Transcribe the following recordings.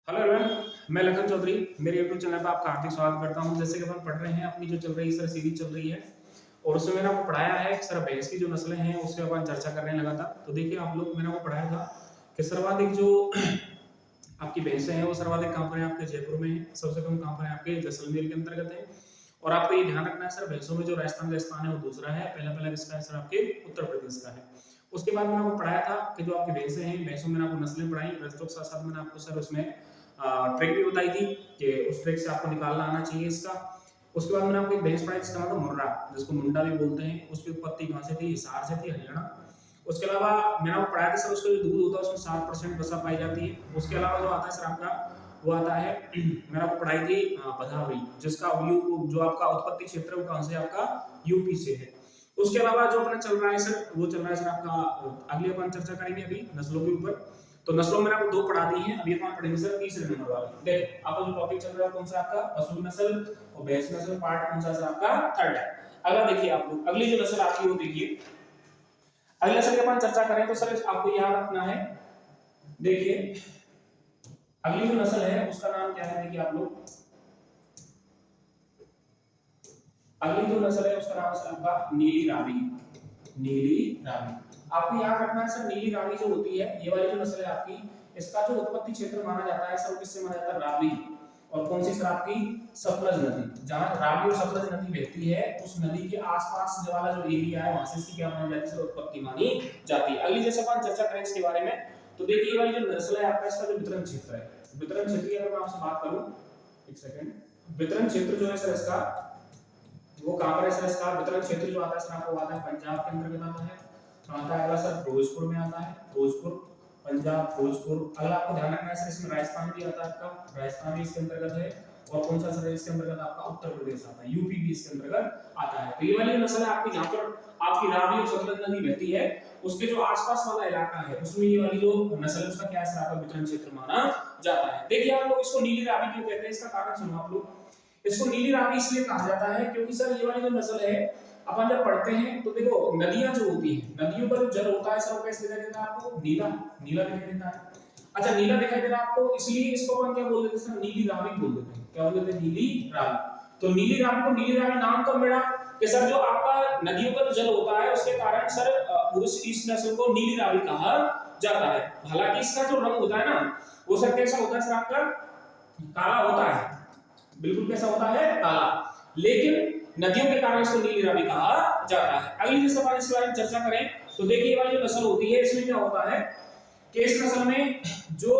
Hello everyone, मैं लखन चौधरी। मेरे YouTube channel पर आपका हार्दिक स्वागत करता हूं। जैसे कि अपन पढ़ रहे हैं, अपनी जो चल रही है सर सीरीज चल रही है और उसमें मैंने आपको पढ़ाया है कि सर भैंस की जो नस्लें हैं उसके अपन चर्चा करने लगा था। तो देखिए आप लोग, मैंने आपको पढ़ाया था कि सर्वाधिक जो आपकी भैंसें हैं वो सर्वाधिक कहाँ पर है, आपके जयपुर में है। सबसे कम कहाँ पर है, आपके जैसलमेर के अंतर्गत है। और आपको ये ध्यान रखना है सर, भैंसों में जो राजस्थान का स्थान है वो दूसरा है, पहला पहला किसका है सर, आपके उत्तर प्रदेश का है। उसके बाद मैंने आपको पढ़ाया था कि जो आपकी भैंसें हैं, भैंसों में मैंने आपको नस्लें पढ़ाई, रजतों के साथ साथ मैंने आपको सर उसमें ट्रिक भी बताई थी कि उस ट्रिक से आपको निकालना आना चाहिए इसका। उसके बाद मैंने आपको एक भैंस पढ़ाई जिसका नाम था मुर्रा, जिसको मुंडा भी बोलते हैं। उसकी उत्पत्ति कहाँ से थी, हिसार से थी, हरियाणा। उसके अलावा मैंने आपको पढ़ाया था सर, उसका जो दूध होता है उसमें 7% वसा पाई जाती है। उसके अलावा जो आता है सर आपका, वो आता है मैंने आपको पढ़ाई थी भदावरी, जिसका जो आपका उत्पत्ति क्षेत्र है वो कहाँ से, आपका यूपी से है। उसके अलावा जो अपना चल रहा है सर, वो चल रहा है सर आपका, अगली अपन चर्चा करेंगे अभी नस्लों के ऊपर। तो नस्लों में आपको दो पढ़ा दी हैं, अभी अपन पढ़ेंगे सर तीसरे नंबर वाली। देख आपका जो टॉपिक चल रहा है कौन सा, आपका पशु नस्ल और भैंस नस्ल, पार्ट कौन सा सर, आपका थर्ड है। अगला देखिए आप लोग, अगली जो नस्ल आपकी वो देखिए, अगले नस्ल की अपन चर्चा करें तो सर आपको याद रखना है। देखिए अगली जो नस्ल है उसका नाम क्या है, देखिए आप लोग, अगली जो नस्ल है उसका नाम है आपका नीली रावी। नीली रावी आपको याद रखना है सर, नीली रावी जो होती है, ये वाली जो नस्ल है आपकी, इसका जो उत्पत्ति क्षेत्र माना जाता है सर, वो किससे माना जाता है, रावी। और कौन सी सर, आपकी सतलज नदी। जहां रावी और सतलज नदी बहती है उस नदी के आसपास जो वाला जो एरिया है वहां से इसकी क्या मानी जाती है सर, उत्पत्ति मानी जाती है। अगली जैसे अपन चर्चा करें इसके बारे में, तो देखिए ये वाली जो नस्ल है आपका, इसका जो वितरण क्षेत्र है, वितरण क्षेत्र की अगर मैं आपसे बात करूं, एक सेकंड, वितरण क्षेत्र जो है सर इसका, वो कहां पर है सर, इसका वितरण क्षेत्र जो आता है सर आपको आता है पंजाब के अंतर्गत आता है। आता है अगला सर फिरोजपुर में आता है, फिरोजपुर, पंजाब, फिरोजपुर। अगला आपको ध्यान रखना है सर, इसमें राजस्थान भी आता है आपका, राजस्थान भी इसके अंतर्गत है। और कौन सा सर इसके अंतर्गत, आपका उत्तर प्रदेश आता है, यूपी भी इसके अंतर्गत आता है। तो ये वाली नस्ल है आपकी, जहां पर आपकी रावी और सतलज नदी बहती है, उसके जो आसपास वाला इलाका है उसमें ये वाली जो नस्ल है उसका क्या है सर, आपका वितरण क्षेत्र माना जाता है। देखिए आप लोग, इसको नीली रावी क्यों कहते हैं, इसका कारण सुनो आप लोग। इसको नीली रावी इसलिए कहा जाता है क्योंकि सर ये वाली जो नस्ल है, अपन जब पढ़ते हैं तो देखो नदियां जो होती हैं, नदियों का जो जल होता है सर वो कैसे दिखाई देता है आपको, नीला, नीला दिखाई देता है। अच्छा नीला दिखाई दे रहा है आपको, इसलिए इसको अपन क्या बोल देते हैं सर, नीली रावी बोल देते हैं। क्या बोल देते हैं, नीली रावी। तो नीली रावी को नीली रावी नाम कब मिला कि सर जो आपका नदियों का जो जल होता है उसके कारण सर इस नस्ल को नीली रावी कहा जाता है। हालांकि इसका जो रंग होता है ना, वो सर कैसा होता है सर, आपका काला होता है, बिल्कुल कैसा होता है, काला। लेकिन नदियों के कारण इसको नीली रावी कहा जाता है। अगली जिस अपन इसके बारे में चर्चा करें तो देखिए ये वाली जो नस्ल होती है इसमें क्या होता है कि इस नस्ल में जो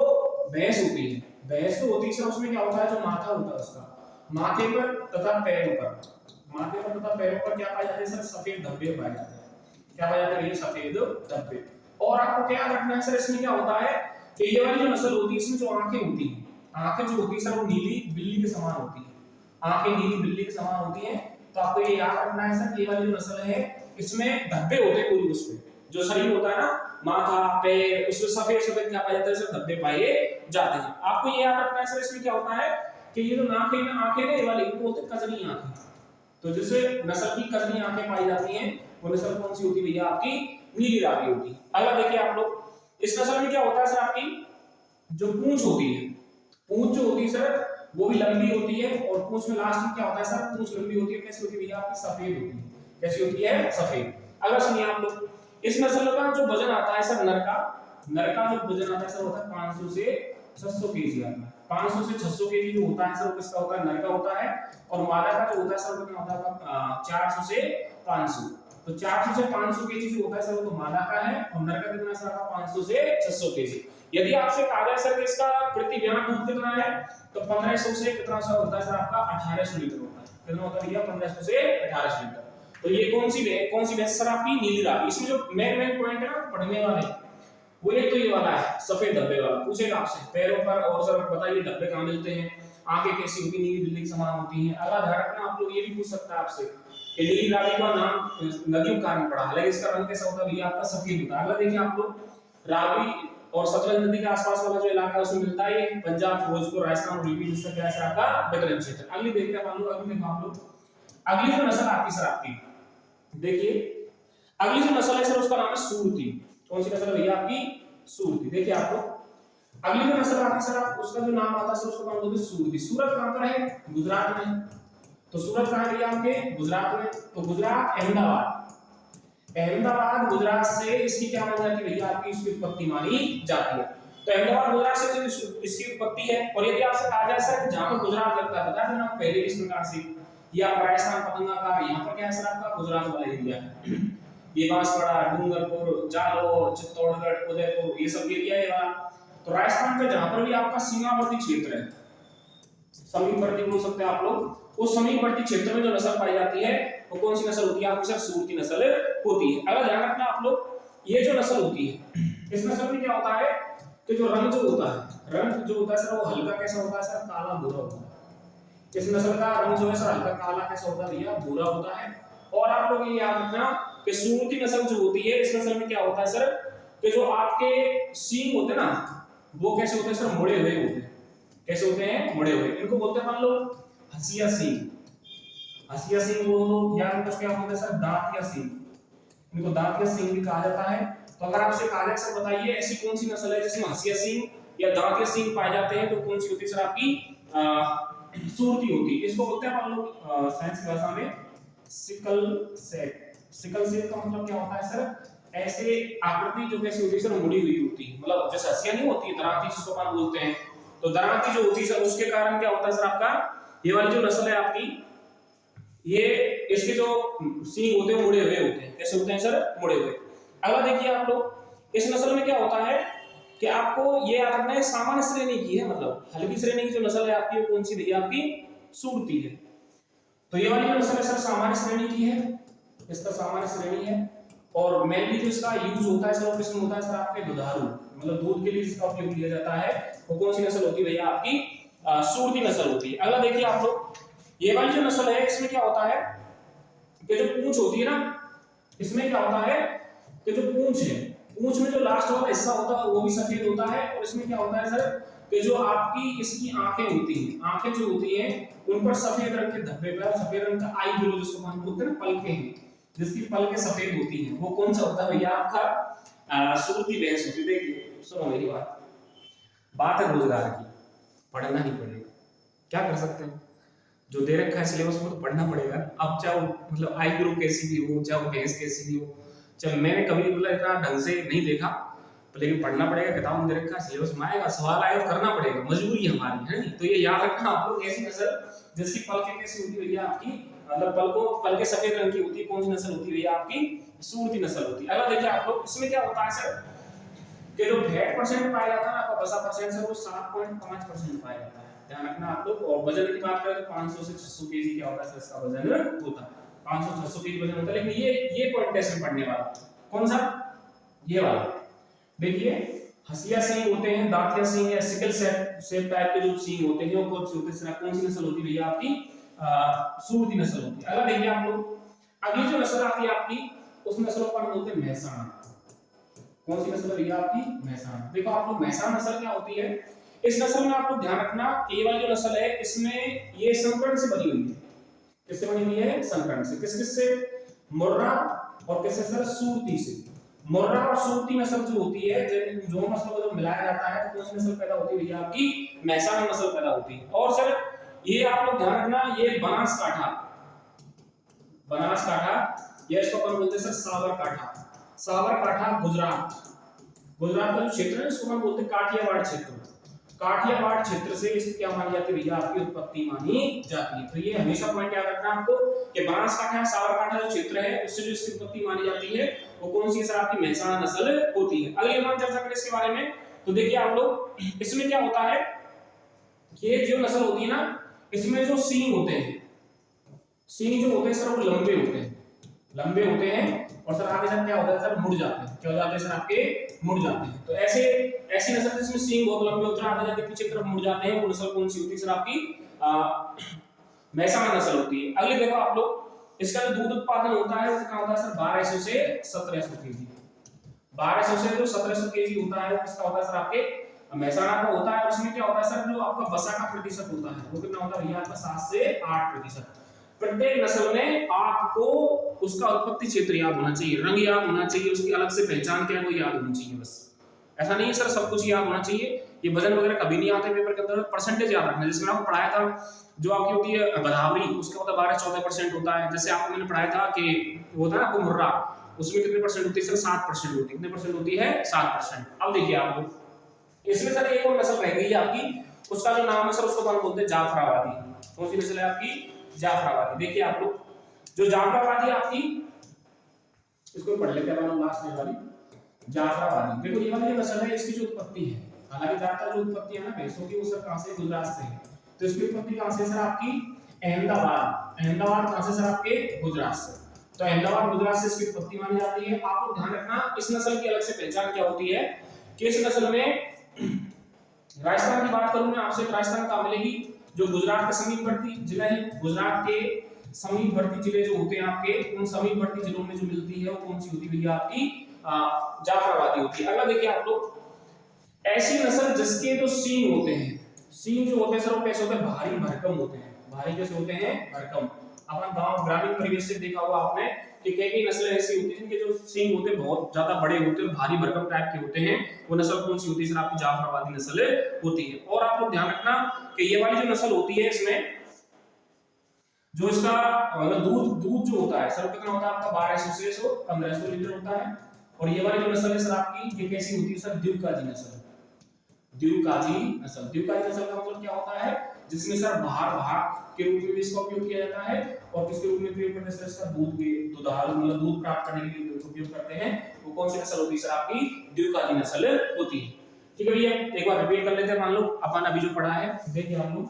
भैंस होती है, भैंस जो होती है सर उसमें क्या होता है, जो माथा होता है उसका, माथे पर तथा पैरों पर, माथे पर तथा पैरों पर क्या पाए जाते हैं सर, सफेद धब्बे पाए जाते हैं। क्या पाए जाते हैं, ये सफेद धब्बे। और आपको क्या रखना है सर, इसमें क्या होता है कि ये वाली जो नस्ल होती है इसमें जो आंखें होती हैं, आंखें जो होती है सर वो नीली बिल्ली के समान होती है, आंखें नीली बिल्ली के समान होती हैं। तो आपको ये याद रखना है सर, ये वाली जो नस्ल है इसमें धब्बे होते हैं पूरी, उसमें जो शरीर होता है ना, माथा पैर, उसमें सफेद सफेद क्या पाए जाते हैं सर, धब्बे पाए जाते हैं। आपको ये याद रखना है सर, इसमें क्या होता है कि ये जो आंखें ना ये वाली इनको बोलते हैं कजली आंखें। तो जिससे नस्ल की कजली आंखें पाई जाती हैं वो नस्ल कौन सी होती है भैया, आपकी नीली रावी होती है। अगला देखिए आप लोग, इस नस्ल में क्या होता है सर, आपकी जो पूंछ होती है, पूंछ जो होती है सर वो भी लंबी होती है। और पूंछ में लास्ट में क्या होता है सर, पूंछ लंबी होती है, कैसी होती है भैया, आपकी सफेद होती है। कैसी होती है, सफेद। अगला सुनिए आप लोग, इस नस्ल का जो वजन आता है सर, नर का जो वजन आता है सर होता है 500 से 600 केजी आता है। 500 से 600 केजी जो होता है सर वो किसका होता है, नर का होता है। और मादा का जो होता है सर वो क्या होता है, 400 से 500। तो 400 से 500 केजी जो होता है सर वो तो मादा का है, और नर का कितना सर आपका 500 से 600 केजी। यदि आपसे कहा जाए सर कि इसका प्रति ब्याज दूध कितना है, तो 1500 से कितना सा होता है सर, आपका 1800 लीटर होता है। कितना होता है भैया, 1500 से 1800 लीटर। तो ये कौन सी भैंस सर, आपकी नीली रावी। इसमें जो मेन पॉइंट है ना पढ़ने वाले, वो एक तो ये वाला है सफेद धब्बे वाला, पूछेगा आपसे पैरों पर, और सर बताइए धब्बे कहां मिलते हैं, आंखें कैसी होती, नीली बिल्ली के समान होती हैं। अगला ध्यान रखना आप लोग, ये भी पूछ सकता है आपसे कि नीली रावी का नाम नदियों के कारण पड़ा, हालांकि इसका रंग कैसा होता है भैया, आपका सफेद होता है। अगला देखिए आप लोग, रावी और सतलज नदी के आसपास वाला जो इलाका है उसमें मिलता है ये पंजाब, फिरोजपुर, राजस्थान और यूपी, जिसका क्या है आपका वितरण क्षेत्र। अगली देखते हैं हम लोग, अगली देखो आप लोग, अगली जो नस्ल आती सर आपकी, देखिए अगली जो नस्ल है सर उसका नाम है सूरती। कौन सी नस्ल है भैया, आपकी सूरती। देखिए आप लोग, अगली जो नस्ल आती है सर, आप उसका जो नाम आता है सर, उसको नाम बोलते हैं सूरती। सूरत कहां पर है? गुजरात में। तो सूरत कहां है भैया आपके? गुजरात में। तो गुजरात, अहमदाबाद, अहमदाबाद गुजरात से इसकी क्या मानी जाती है भैया? आपकी इसकी उत्पत्ति मानी जाती है। तो अहमदाबाद गुजरात से जो इसकी उत्पत्ति है। और यदि आपसे कहा जाए सर जहां पर गुजरात लगता है, बता देना पहले इस प्रकार से, या राजस्थान पतंगा का यहाँ पर क्या है सर आपका? गुजरात वाला एरिया है। ये बांसवाड़ा, डूंगरपुर, जालौर, चित्तौड़गढ़, उदयपुर, ये सब एरिया है वाला। तो राजस्थान का जहां पर भी आपका सीमावर्ती क्षेत्र है, समीपवर्ती बोल सकते हैं आप लोग, उस समीपवर्ती क्षेत्र में जो नस्ल पाई जाती है वो कौन सी नस्ल होती है? आपकी सर सूरती नस्ल होती है। अगर ध्यान रखना आप लोग, ये जो नस्ल होती है, इस नस्ल में क्या होता है कि जो रंग जो होता है, रंग जो होता है सर वो हल्का कैसा होता है सर? काला भूरा होता है। इस नस्ल का रंग जो है सर हल्का काला कैसा होता है भैया? भूरा होता है। और आप लोग ये याद रखना कि सूरती नस्ल जो होती है, इस नस्ल में क्या होता है सर कि जो आपके सींग होते हैं ना, वो कैसे होते हैं सर? मुड़े हुए होते हैं। कैसे होते हैं? मुड़े हुए। इनको बोलते हैं मान लो हसिया सींग, हसिया सींग बोलो, या इनको क्या बोलते हैं सर? दांतिया सींग। इनको दांतिया सींग भी कहा जाता है। तो अगर आपसे कहा जाए सर बताइए ऐसी कौन सी नस्ल है जिसमें हसिया सींग या दांतिया सींग पाए जाते हैं, तो कौन सी होती है सर? आपकी सूरती होती है। इसको बोलते हैं मान लो साइंस की भाषा में सिकल सेट। सिकल सेट का मतलब क्या होता है सर? ऐसे आकृति जो कैसी होती है सर? मुड़ी हुई होती है। मतलब जैसे हसिया नहीं होती है, दरांती जिसको अपन बोलते हैं, तो दरांती जो होती है सर उसके कारण क्या होता है सर आपका? ये वाली जो नस्ल है आपकी, ये इसके जो सींग होते हैं मुड़े हुए होते हैं। कैसे होते हैं सर? मुड़े हुए। अगला देखिए आप लोग, इस नस्ल में क्या होता है कि आपको ये याद रखना है सामान्य श्रेणी की है, मतलब हल्की श्रेणी की जो नस्ल है आपकी वो कौन सी भैया? आपकी सूरती है। तो ये वाली जो नस्ल है सर सामान्य श्रेणी की है, इसका सामान्य श्रेणी है। और मेनली जो इसका यूज होता है सर वो किसमें होता है सर? आपके दुधारू, मतलब दूध के लिए इसका उपयोग किया जाता है। वो कौन सी नस्ल होती है भैया? आपकी सूरती नस्ल होती है। अगला देखिए आप लोग, ये वाली जो नस्ल है इसमें क्या होता है कि जो पूंछ होती है ना, इसमें क्या होता है कि जो पूंछ है, पूंछ में जो लास्ट वाला हिस्सा होता है वो भी सफेद होता है। और इसमें क्या होता है सर कि जो आपकी इसकी आंखें होती हैं, आंखें जो होती हैं उन पर सफेद रंग के धब्बे पर, सफेद रंग का आई ब्लू जिसको हम बोलते हैं ना, पलकें हैं, जिसकी पलकें सफेद होती हैं, वो कौन सा होता है भैया? आपका सूरती भैंस होती है। देखिए सुनो मेरी बात है रोजगार की, पढ़ना ही पड़ेगा, क्या कर सकते हैं, जो दे रखा है सिलेबस में तो पढ़ना पड़ेगा। अब चाहे मतलब आई ग्रुप कैसी भी हो, चाहे वो भैंस कैसी भी हो, चाहे मैंने कभी मतलब इतना ढंग से नहीं देखा, लेकिन पढ़ना पड़ेगा। किताब में दे रखा है, सिलेबस में आएगा, सवाल आएगा तो करना पड़ेगा, मजबूरी है हमारी, है नहीं? तो ये याद रखना आप लोग। ऐसी नस्ल जिसकी पलकें कैसी होती है भैया? आपकी मतलब पलकें सफेद रंग की होती है, कौन सी नस्ल होती है भैया? आपकी सूरती नस्ल होती है। अगला देखिए आप लोग, इसमें क्या होता है सर कि जो फैट परसेंट पाया जाता है ना आपका, वसा परसेंट सर वो 7.5% पाया जाता है, ध्यान रखना आप लोग। और वजन की बात करें तो 500 से 600 केजी क्या होता है सर इसका वजन होता है, 500-600 केजी वजन होता है। लेकिन ये पॉइंट टेस्ट में पढ़ने वाला कौन सा? ये वाला देखिए, हसिया सींग होते हैं, दांतिया सींग या सिकल सेट टाइप के जो सींग होते हैं वो कौन सी होती है? कौन सी नस्ल होती है भैया? आपकी सूरती नस्ल होती है। अगला देखिए आप लोग, अगली जो नस्ल आती है आपकी, उस नस्ल को हम बोलते हैं मेहसाणा। कौन सी नस्ल है भैया? आपकी मेहसाणा। देखो आप लोग, मेहसाणा नस्ल क्या होती है? इस नस्ल में आप लोग ध्यान रखना, ये वाली जो नस्ल है इसमें ये संकरण से बनी हुई है। किससे बनी हुई है? संकरण से। किस से? मुर्रा और किससे सर? सूरती से। मुर्रा और सूरती नस्ल जो होती है, जो नस्ल को जब मिलाया जाता है तो कौन सी नस्ल पैदा होती है भैया? आपकी मेहसाणा नस्ल पैदा होती है। और सर ये आप लोग ध्यान रखना, ये बनासकाठा, या इसको अपन बोलते हैं सर साबरकाठा। साबरकाठा गुजरात, गुजरात का जो क्षेत्र है इसको हम बोलते हैं काठियावाड़ क्षेत्र। काठियावाड़ क्षेत्र से इसकी क्या मानी जाती है भैया? आपकी उत्पत्ति मानी जाती है। तो ये हमेशा पॉइंट याद रखना आपको कि बनासकाठा साबरकाठा जो क्षेत्र है उससे जो इसकी उत्पत्ति मानी जाती है वो कौन सी सर? आपकी मेहसाणा नस्ल होती है। अगली हम चर्चा करें इसके बारे में, तो देखिए आप लोग, इसमें क्या होता है, ये जो नस्ल होती है ना, इसमें जो सींग होते हैं, सींग जो होते हैं सर वो लंबे होते हैं, लंबे होते हैं। और सर आगे सर क्या होता है सर? मुड़ जाते हैं। क्या हो जाते हैं सर? आपके मुड़ जाते हैं। तो ऐसी नस्ल जिसमें सींग बहुत लंबे होते हैं, आगे जाके पीछे तरफ मुड़ जाते हैं, वो नस्ल कौन सी होती है सर? आपकी मेहसाणा नस्ल होती है। अगले देखो आप लोग, इसका जो दूध उत्पादन होता है वो कितना होता है सर? 1200 से 1700 केजी। 1200 से जो 1700 केजी होता है वो किसका होता है सर? आपके मेहसाणा का होता है। उसमें क्या होता है सर? जो आपका वसा का प्रतिशत होता है वो कितना होता है भैया? आपका 7 से 8%। प्रत्येक नस्ल में आपको उसका उत्पत्ति क्षेत्र याद होना चाहिए, रंग याद होना चाहिए, उसकी अलग से पहचान क्या है वो याद होनी चाहिए। बस ऐसा नहीं है सर सब कुछ याद होना चाहिए, ये वजन वगैरह कभी नहीं आते पेपर के अंदर, परसेंटेज याद रखना। जैसे मैंने आपको पढ़ाया था जो आपकी होती है गदावरी, उसका मतलब 12-14% होता है। जैसे आपको मैंने पढ़ाया था कि वो था ना आपको मुर्रा, उसमें कितने परसेंट होती है सर? 7% होती है। कितने परसेंट होती है? 7%। अब देखिए आप लोग इसमें सर एक और नस्ल रह गई है आपकी, उसका जो नाम है सर उसको कौन बोलते हैं? जाफराबादी। कौन सी नस्ल है आपकी? जाफराबादी। देखिए आप लोग जो जाफराबादी आपकी, इसको पढ़ लेते हैं लास्ट में वाली जाफराबादी। देखो ये वाली नस्ल है, इसकी जो उत्पत्ति है, हालांकि ज्यादातर जो उत्पत्ति है ना भैंसों की वो सब कहां से? गुजरात से है। तो इसकी उत्पत्ति कहां से सर? आपकी अहमदाबाद। अहमदाबाद कहां से सर? आपके गुजरात से। तो अहमदाबाद गुजरात से इसकी उत्पत्ति मानी जाती है। आप लोग ध्यान रखना इस नस्ल की अलग से पहचान क्या होती है कि इस नस्ल में राजस्थान की बात करूं मैं आपसे, राजस्थान का मिलेगी जो गुजरात के समीपवर्ती जिला है, गुजरात के समीपवर्ती जिले जो होते हैं आपके, उन समीपवर्ती जिलों में जो मिलती है वो कौन सी होती है भैया? आपकी जाफराबादी होती है। अगला देखिए आप लोग ऐसी नस्ल जिसके जो सींग होते हैं, सींग जो होते हैं सर वो कैसे होते हैं? भारी भरकम होते हैं। भारी कैसे होते हैं? भरकम। अपन गांव ग्रामीण परिवेश से देखा होगा आपने कि कई नस्लें ऐसी होती हैं जिनके जो सींग होते हैं बहुत ज्यादा बड़े होते हैं, भारी भरकम टाइप के होते हैं। वो नस्ल कौन सी होती है सर? आपकी जाफराबादी नस्ल होती है। और आप लोग ध्यान रखना कि ये वाली जो नस्ल होती है इसमें जो इसका दूध जो होता है सर कितना होता है आपका? 1200 से 1500 लीटर होता है। और ये वाली जो नस्ल है सर आपकी, ये कैसी होती है सर? द्विकाजी नस्ल। द्विकाजी नस्ल। द्विकाजी नस्ल का मतलब क्या होता है? जिसमें सर भाग के रूप में इसका उपयोग किया जाता है, और किसके रूप में प्रयोग करते हैं सर? इसका दुधारू मतलब दूध प्राप्त करने के लिए उपयोग करते हैं। वो कौन सी नस्ल होती है सर? आपकी द्विकाजी नस्ल होती है। ठीक है भैया, एक बार रिपीट कर लेते हैं। मान लो अपन अभी जो पढ़ा है, देखिए हम लोग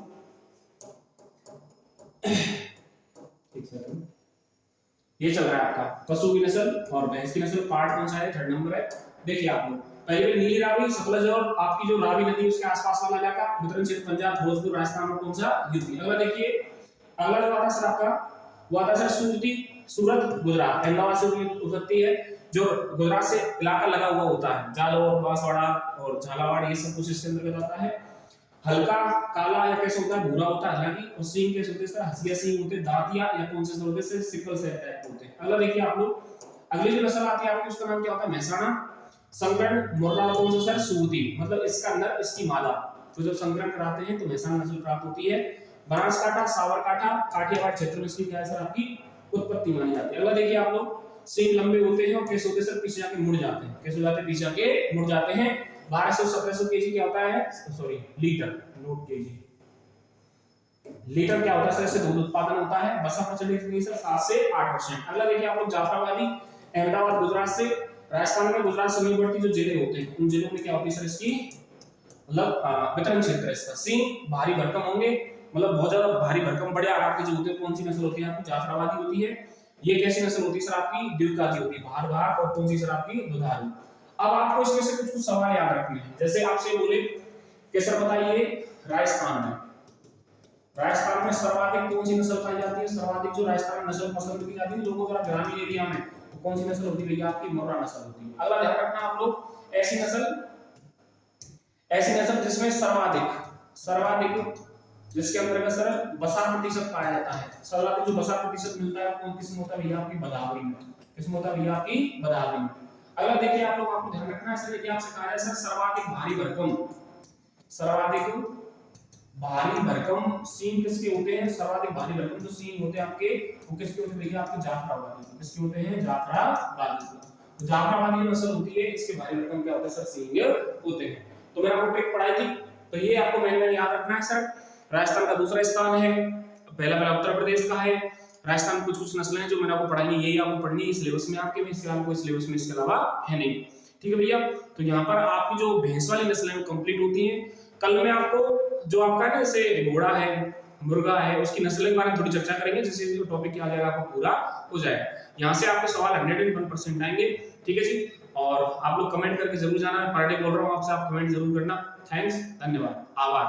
ये चल रहा है आपका पशु की नस्ल और भैंस की नस्ल, पार्ट कौन सा है? 3rd नंबर है। देखिए आप लोग पहले नीली रावी, सतलज और आपकी जो रावी नदी उसके आसपास वाला इलाका, वितरण क्षेत्र पंजाब, भोजपुर, राजस्थान और कौन सा? यूपी। अगला देखिए, अगला जो आता है सर आपका वो आता है सर सूरत गुजरात। अहमदाबाद से उत्पत्ति है। जो गुजरात से इलाका लगा हुआ होता है, जालौर, बांसवाड़ा और झालावाड़, ये सब कुछ इसके अंतर्गत आता है। हल्का काला या कैसे होता है? भूरा होता है हल्की। और सींग कैसे होते हैं सर? हंसिया सींग होते हैं। दांतिया या कौन से होते हैं? सिकल से टाइप होते हैं। अगला देखिए आप लोग, अगली जो नस्ल आती है आपकी उसका नाम क्या होता है? महसाणा, संकरण, मुर्रा, कौन सा सर? सूदी। मतलब इसका अंदर इसकी माला, तो जब संकरण कराते हैं तो महसाणा नस्ल प्राप्त होती है। बनासकांठा, साबरकांठा, काठियावाड़ क्षेत्र में इसकी क्या है सर? आपकी उत्पत्ति मानी जाती है। अगला देखिए आप लोग, सींग लंबे होते हैं और कैसे होते हैं सर? पीछे जाके मुड़ जाते हैं। कैसे हो जाते हैं? पीछे जाके मुड़ जाते हैं। 1200-1700 केजी क्या होता है? Sorry litre, note KG. Litre क्या होता है सर? इससे दूध उत्पादन होता है। बसा परसेंटेज सर 7 से 8%। अगला देखिए आप लोग, जाफराबादी, अहमदाबाद गुजरात से, राजस्थान में गुजरात समीपवर्ती जो जिले होते हैं उन जिलों में क्या होती है सर? इसकी मतलब वितरण क्षेत्र है इसका। सींग भारी भरकम होंगे, मतलब बहुत ज्यादा भारी भरकम बड़े आकार के जो होते हैं। कौन सी नस्ल होती है आपकी? जाफराबादी होती है। ये कैसी नस्ल होती है सर? आपकी द्विकाजी होती है, भार और कौन सी सर? आपकी दुधारू। अब आपको इसमें से कुछ सवाल याद रखने हैं। जैसे आपसे बोले कि सर बताइए राजस्थान में सर्वाधिक कौन सी नस्ल पाई जाती है? सर्वाधिक जो राजस्थान में नस्ल पसंद की जाती है लोगों द्वारा ग्रामीण एरिया में, तो कौन सी नस्ल होती है भैया? आपकी मुर्रा नस्ल होती है। अगला ध्यान रखना आप लोग, ऐसी नस्ल जिसमें सर्वाधिक जिसके अंतर्गत सर बसा प्रतिशत पाया जाता है। सर्वाधिक जो बसा प्रतिशत मिलता है कौन किस्म होता है भैया? आपकी बदावरी में। किस्म होता है भैया? आपकी बदावरी में। अगला देखिए आप लोग, आपको ध्यान रखना है सर, ये आपसे कहा है सर सर्वाधिक भारी भरकम सींग किसके होते हैं? सर्वाधिक भारी भरकम जो सींग होते हैं आपके, वो किसके होते हैं? देखिए आपके जाफराबादी। किसके होते हैं? जाफराबादी। तो जाफराबादी नस्ल होती है, इसके भारी भरकम क्या होते हैं सर? सींग होते हैं। तो मैंने आपको ट्रिक पढ़ाई थी, तो ये आपको मैंने याद रखना है सर। राजस्थान का दूसरा स्थान है, पहला उत्तर प्रदेश का है। राजस्थान में कुछ नस्लें हैं जो मैंने आपको पढ़ाई है, यही आपको पढ़नी है सिलेबस में आपके, इसके अलावा कोई सिलेबस में इसके अलावा है नहीं। ठीक है भैया, तो यहाँ पर आपकी जो भैंस वाली नस्लें हैं कंप्लीट होती हैं। कल मैं आपको जो आपका ना जैसे घोड़ा है, मुर्गा है, उसकी नस्ल के बारे में थोड़ी चर्चा करेंगे, जिससे जो टॉपिक आ जाएगा आपको पूरा हो जाएगा। यहाँ से आपके सवाल 101% आएंगे। ठीक है जी, और आप लोग कमेंट करके जरूर जाना। मैं पर डे बोल रहा हूँ आपसे, आप कमेंट जरूर करना। थैंक्स, धन्यवाद, आभार।